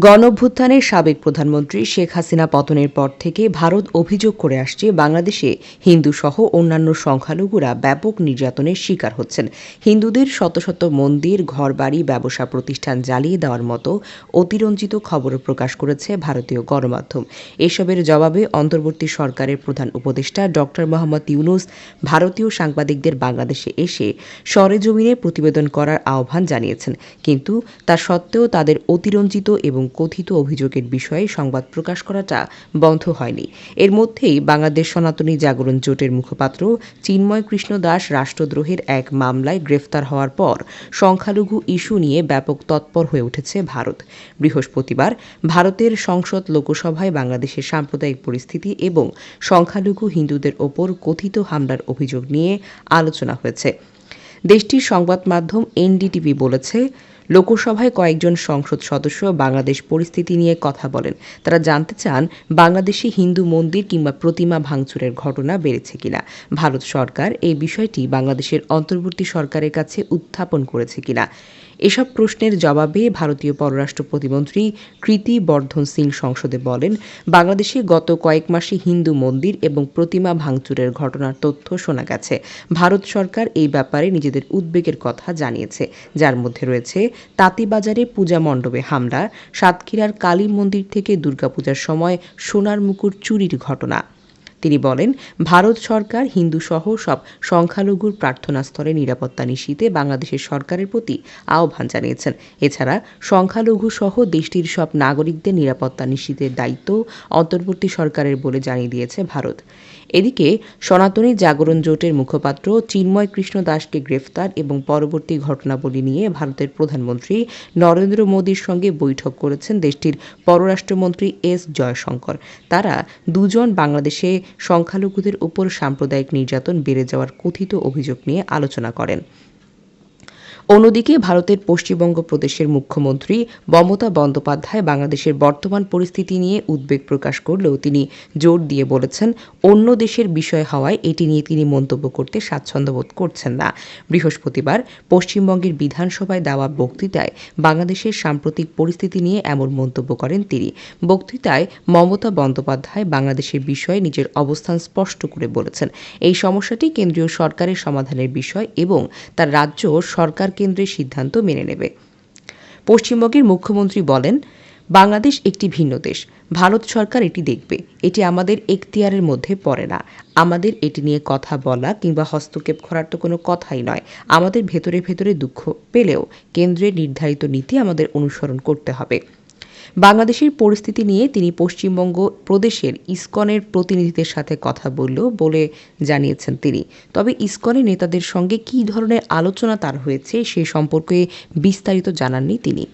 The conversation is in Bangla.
গণঅভ্যুত্থানের সাবেক প্রধানমন্ত্রী শেখ হাসিনা পতনের পর থেকে ভারত অভিযোগ করে আসছে বাংলাদেশে হিন্দুসহ অন্যান্য সংখ্যালঘুরা ব্যাপক নির্যাতনের শিকার হচ্ছেন। হিন্দুদের শত শত মন্দির, ঘরবাড়ি, ব্যবসা প্রতিষ্ঠান জ্বালিয়ে দেওয়ার মতো অতিরঞ্জিত খবরও প্রকাশ করেছে ভারতীয় গণমাধ্যম। এসবের জবাবে অন্তর্বর্তী সরকারের প্রধান উপদেষ্টা ডক্টর মোহাম্মদ ইউনূস ভারতীয় সাংবাদিকদের বাংলাদেশে এসে সরেজমিনে প্রতিবেদন করার আহ্বান জানিয়েছেন, কিন্তু তা সত্ত্বেও তাদের অতিরঞ্জিত এবং কথিত অভিযোগের বিষয়ে সংবাদ প্রকাশ করাটা বন্ধ হয়নি। এর মধ্যেই বাংলাদেশ সনাতনী জাগরণ জোটের মুখপাত্র চিন্ময় কৃষ্ণ দাস রাষ্ট্রদ্রোহের এক মামলায় গ্রেফতার হওয়ার পর সংখ্যালঘু ইস্যু নিয়ে ব্যাপক তৎপর হয়ে উঠেছে ভারত। বৃহস্পতিবার ভারতের সংসদ লোকসভায় বাংলাদেশের সাম্প্রদায়িক পরিস্থিতি এবং সংখ্যালঘু হিন্দুদের ওপর কথিত হামলার অভিযোগ নিয়ে আলোচনা হয়েছে। দেশটির সংবাদ মাধ্যম এনডিটিভি বলেছে, লোকসভায় কয়েকজন সংসদ সদস্য বাংলাদেশ পরিস্থিতি নিয়ে কথা বলেন। তারা জানতে চান বাংলাদেশে হিন্দু মন্দির কিংবা প্রতিমা ভাঙচুরের ঘটনা বেড়েছে কিনা, ভারত সরকার এই বিষয়টি বাংলাদেশের অন্তর্বর্তী সরকারের কাছে উত্থাপন করেছে কিনা। এসব প্রশ্নের জবাবে ভারতীয় পররাষ্ট্র প্রতিমন্ত্রী কৃতি বর্ধন সিং সংসদে বলেন, বাংলাদেশে গত কয়েক মাসে হিন্দু মন্দির এবং প্রতিমা ভাঙচুরের ঘটনার তথ্য শোনা গেছে। ভারত সরকার এই ব্যাপারে নিজেদের উদ্বেগের কথা জানিয়েছে, যার মধ্যে রয়েছে তাঁতীবাজারে পূজা মণ্ডপে হামলা, সাতক্ষীরার কালী মন্দির থেকে দুর্গাপূজার সময় সোনার মুকুট চুরির ঘটনা। তিনি বলেন, ভারত সরকার হিন্দুসহ সব সংখ্যালঘুর প্রার্থনাস্থলে নিরাপত্তা নিশ্চিতে বাংলাদেশের সরকারের প্রতি আহ্বান জানিয়েছেন। এছাড়া সংখ্যালঘু সহ দেশটির সব নাগরিকদের নিরাপত্তা নিশ্চিতের দায়িত্ব অন্তর্বর্তী সরকারের বলে জানিয়ে দিয়েছে ভারত। এদিকে সনাতনী জাগরণ জোটের মুখপাত্র চিন্ময় কৃষ্ণ দাসকে গ্রেফতার এবং পরবর্তী ঘটনাবলী নিয়ে ভারতের প্রধানমন্ত্রী নরেন্দ্র মোদীর সঙ্গে বৈঠক করেছেন দেশটির পররাষ্ট্রমন্ত্রী এস জয়শঙ্কর। তারা দুজন বাংলাদেশে সংখ্যালঘুদের উপর সাম্প্রদায়িক নির্যাতন বেড়ে যাওয়ার কথিত অভিযোগ নিয়ে আলোচনা করেন। অন্যদিকে ভারতের পশ্চিমবঙ্গ প্রদেশের মুখ্যমন্ত্রী মমতা বন্দ্যোপাধ্যায় বাংলাদেশের বর্তমান পরিস্থিতি নিয়ে উদ্বেগ প্রকাশ করলেও তিনি জোর দিয়ে বলেছেন, অন্য দেশের বিষয় হওয়ায় এটি নিয়ে তিনি মন্তব্য করতে স্বাচ্ছন্দ্য বোধ করছেন না। বৃহস্পতিবার পশ্চিমবঙ্গের বিধানসভায় দেওয়া বক্তৃতায় বাংলাদেশের সাম্প্রতিক পরিস্থিতি নিয়ে এমন মন্তব্য করেন তিনি। বক্তৃতায় মমতা বন্দ্যোপাধ্যায় বাংলাদেশের বিষয়ে নিজের অবস্থান স্পষ্ট করে বলেছেন, এই সমস্যাটি কেন্দ্রীয় সরকারের সমাধানের বিষয় এবং তার রাজ্য সরকার কেন্দ্রের সিদ্ধান্ত মেনে নেবে। পশ্চিমবঙ্গের মুখ্যমন্ত্রী বলেন, বাংলাদেশ একটি ভিন্ন দেশ, ভারত সরকার এটি দেখবে, এটি আমাদের এখতিয়ারের মধ্যে পড়ে না। আমাদের এটি নিয়ে কথা বলা কিংবা হস্তক্ষেপ করার তো কোনো কথাই নয়। আমাদের ভেতরে ভেতরে দুঃখ পেলেও কেন্দ্রের নির্ধারিত নীতি আমাদের অনুসরণ করতে হবে। বাংলাদেশের পরিস্থিতি নিয়ে তিনি পশ্চিমবঙ্গ প্রদেশের ইসকনের প্রতিনিধিদের সাথে কথা বলে জানিয়েছেন তিনি। তবে ইসকনের নেতাদের সঙ্গে কী ধরনের আলোচনা তার হয়েছে সে সম্পর্কে বিস্তারিত জানাননি তিনি।